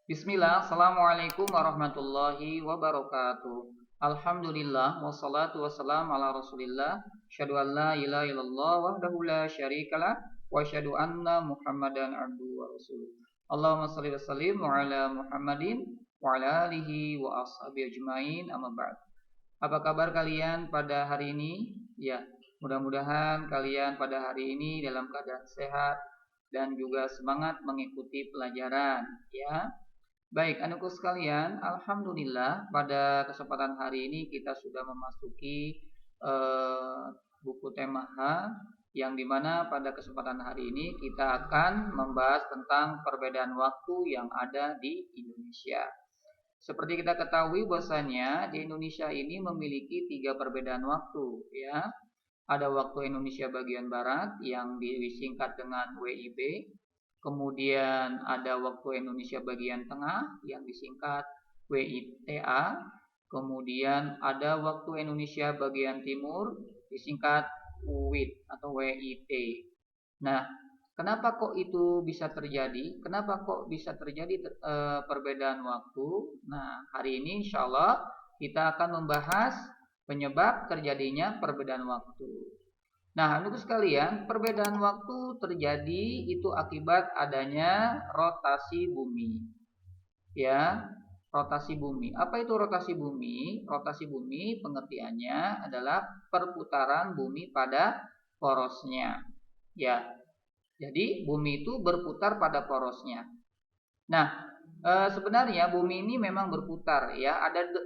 Bismillah, Assalamualaikum warahmatullahi wabarakatuh. Alhamdulillah, wassalatu wassalamu ala rasulillah. Asyhadu an la ilaha illallah wahdahu la syarikalah wa asyhadu anna Muhammadan abduhu wa rasuluh. Allahumma shalli wa sallim wa ala Muhammadin wa ala alihi wa ashabihi ajmain, amma ba'd. Apa kabar kalian pada hari ini? Ya, mudah-mudahan kalian pada hari ini dalam keadaan sehat dan juga semangat mengikuti pelajaran, ya. Baik, anakku sekalian, alhamdulillah pada kesempatan hari ini kita sudah memasuki eh, buku tema H, yang dimana pada kesempatan hari ini kita akan membahas tentang perbedaan waktu yang ada di Indonesia. Seperti kita ketahui bahwasanya di Indonesia ini memiliki 3 perbedaan waktu, ya. Ada waktu Indonesia bagian barat yang disingkat dengan WIB. Kemudian ada waktu Indonesia bagian tengah yang disingkat WITA. Kemudian ada waktu Indonesia bagian timur disingkat UWIT atau WIT. Nah, kenapa kok itu bisa terjadi? Kenapa kok bisa terjadi perbedaan waktu? Nah, hari ini insya Allah kita akan membahas penyebab terjadinya perbedaan waktu. Nah, untuk sekalian, perbedaan waktu terjadi itu akibat adanya rotasi bumi. Ya, rotasi bumi. Apa itu rotasi bumi? Rotasi bumi pengertiannya adalah perputaran bumi pada porosnya. Ya. Jadi, bumi itu berputar pada porosnya. Nah, sebenarnya bumi ini memang berputar, ya. Ada 2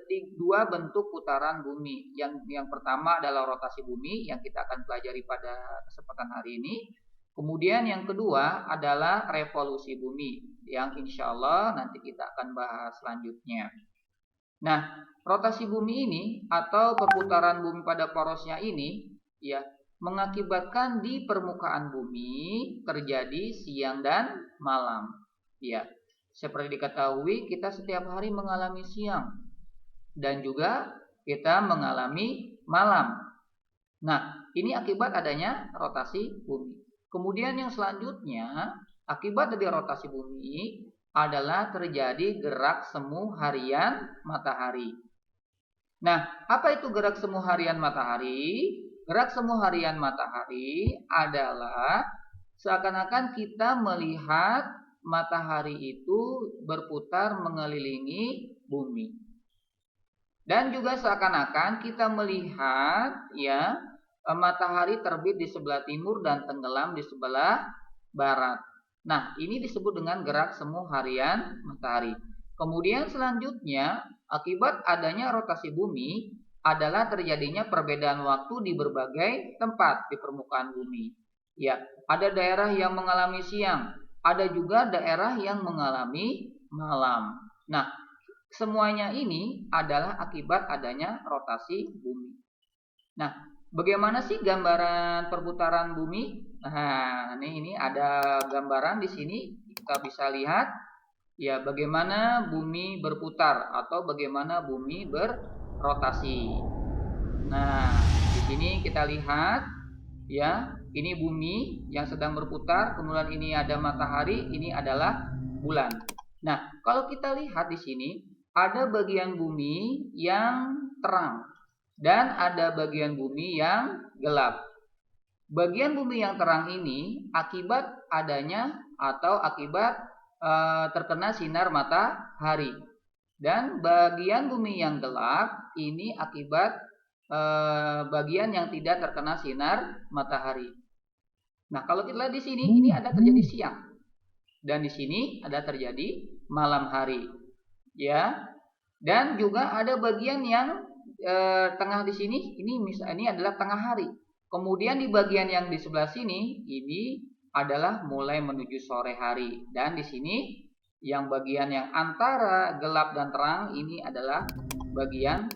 bentuk putaran bumi. Yang pertama adalah rotasi bumi yang kita akan pelajari pada kesempatan hari ini. Kemudian yang kedua adalah revolusi bumi yang insya Allah nanti kita akan bahas selanjutnya. Nah, rotasi bumi ini atau perputaran bumi pada porosnya ini, ya, mengakibatkan di permukaan bumi terjadi siang dan malam. Ya. Seperti diketahui, kita setiap hari mengalami siang dan juga kita mengalami malam. Nah, ini akibat adanya rotasi bumi. Kemudian yang selanjutnya, akibat dari rotasi bumi adalah terjadi gerak semu harian matahari. Nah, apa itu gerak semu harian matahari? Gerak semu harian matahari adalah seakan-akan kita melihat matahari itu berputar mengelilingi bumi. Dan juga seakan-akan kita melihat, ya, matahari terbit di sebelah timur dan tenggelam di sebelah barat. Nah, ini disebut dengan gerak semu harian matahari. Kemudian selanjutnya, akibat adanya rotasi bumi adalah terjadinya perbedaan waktu di berbagai tempat di permukaan bumi. Ya, ada daerah yang mengalami siang, ada juga daerah yang mengalami malam. Nah, semuanya ini adalah akibat adanya rotasi bumi. Nah, bagaimana sih gambaran perputaran bumi? Nah, ini ada gambaran di sini. Kita bisa lihat, ya, bagaimana bumi berputar atau bagaimana bumi berrotasi. Nah, di sini kita lihat, ya, ini bumi yang sedang berputar, kemudian ini ada matahari, ini adalah bulan. Nah, kalau kita lihat di sini, ada bagian bumi yang terang dan ada bagian bumi yang gelap. Bagian bumi yang terang ini akibat adanya atau akibat terkena sinar matahari. Dan bagian bumi yang gelap ini akibat bagian yang tidak terkena sinar matahari. Nah, kalau kita lihat di sini, ini ada terjadi siang dan di sini ada terjadi malam hari, ya. Dan juga ada bagian yang tengah di sini, ini adalah tengah hari. Kemudian di bagian yang di sebelah sini, ini adalah mulai menuju sore hari. Dan di sini yang bagian yang antara gelap dan terang ini adalah bagian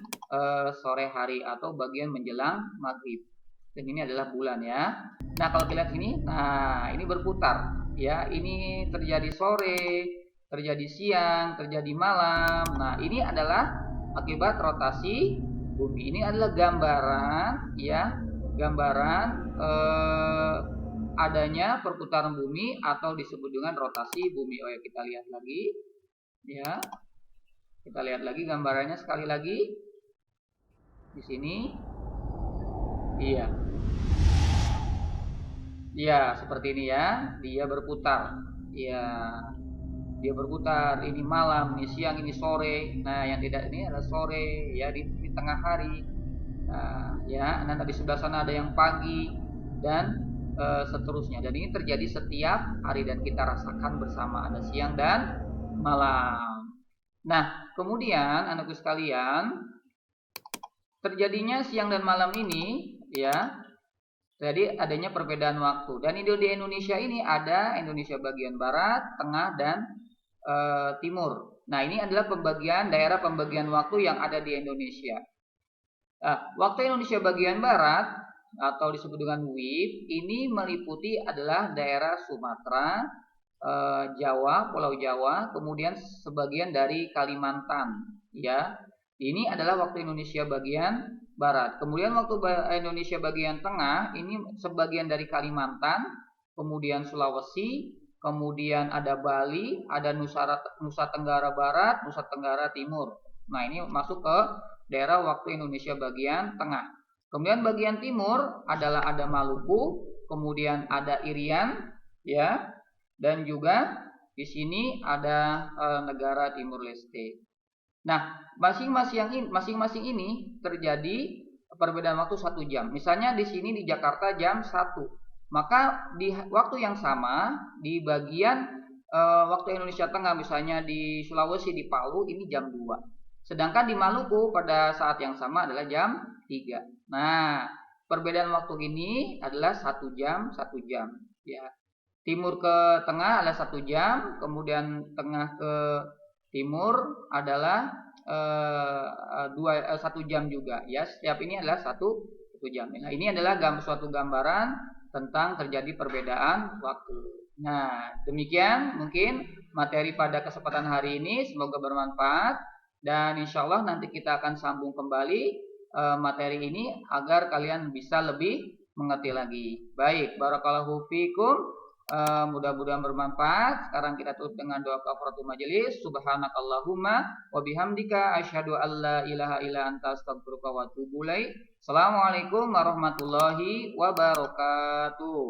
sore hari atau bagian menjelang maghrib. Dan ini adalah bulan, ya. Nah, kalau kita lihat sini, nah ini berputar, ya. Ini terjadi sore, terjadi siang, terjadi malam. Nah, ini adalah akibat rotasi bumi. Ini adalah gambaran, ya, gambaran adanya perputaran bumi atau disebut dengan rotasi bumi. Oh ya, kita lihat lagi. Ya, kita lihat lagi gambarannya sekali lagi di sini. Iya, iya seperti ini ya. Dia berputar. Iya, dia berputar. Ini malam, ini siang, ini sore. Nah, yang tidak ini adalah sore, ya di tengah hari. Nah, ya, nanti di sebelah sana ada yang pagi dan seterusnya. Dan ini terjadi setiap hari dan kita rasakan bersama, ada siang dan malam. Nah, kemudian anakku sekalian, terjadinya siang dan malam ini ya, jadi adanya perbedaan waktu. Dan di Indonesia ini ada Indonesia bagian barat, tengah dan timur. Nah, ini adalah daerah pembagian waktu yang ada di Indonesia. Waktu Indonesia bagian barat atau disebut dengan WIB ini meliputi adalah daerah Sumatera, Jawa, Pulau Jawa, kemudian sebagian dari Kalimantan, ya. Ini adalah waktu Indonesia bagian barat. Kemudian waktu Indonesia bagian tengah ini sebagian dari Kalimantan, kemudian Sulawesi, kemudian ada Bali, ada Nusa Tenggara Barat, Nusa Tenggara Timur. Nah, ini masuk ke daerah waktu Indonesia bagian tengah. Kemudian bagian timur adalah ada Maluku, kemudian ada Irian, ya, dan juga di sini ada negara Timur Leste. Nah, masing-masing ini terjadi perbedaan waktu 1 jam. Misalnya di sini di Jakarta jam 1. Maka di waktu yang sama di bagian waktu Indonesia Tengah, misalnya di Sulawesi di Palu ini jam 2. Sedangkan di Maluku pada saat yang sama adalah jam 3. Nah, perbedaan waktu ini adalah 1 jam, 1 jam, ya. Timur ke tengah adalah 1 jam, kemudian tengah ke timur adalah 1 jam juga, ya. Setiap ini adalah 1 jam. Nah, ini adalah suatu gambaran tentang terjadi perbedaan waktu. Nah, demikian mungkin materi pada kesempatan hari ini, semoga bermanfaat dan insya Allah nanti kita akan sambung kembali materi ini agar kalian bisa lebih mengerti lagi. Baik, barakallahu fikum. Mudah-mudahan bermanfaat. Sekarang kita tutup dengan doa kafaratul majelis. Subhanakallahumma wa bihamdika asyhadu an la ilaha illa anta astaghfiruka wa atubu ilaik. Assalamualaikum warahmatullahi wabarakatuh.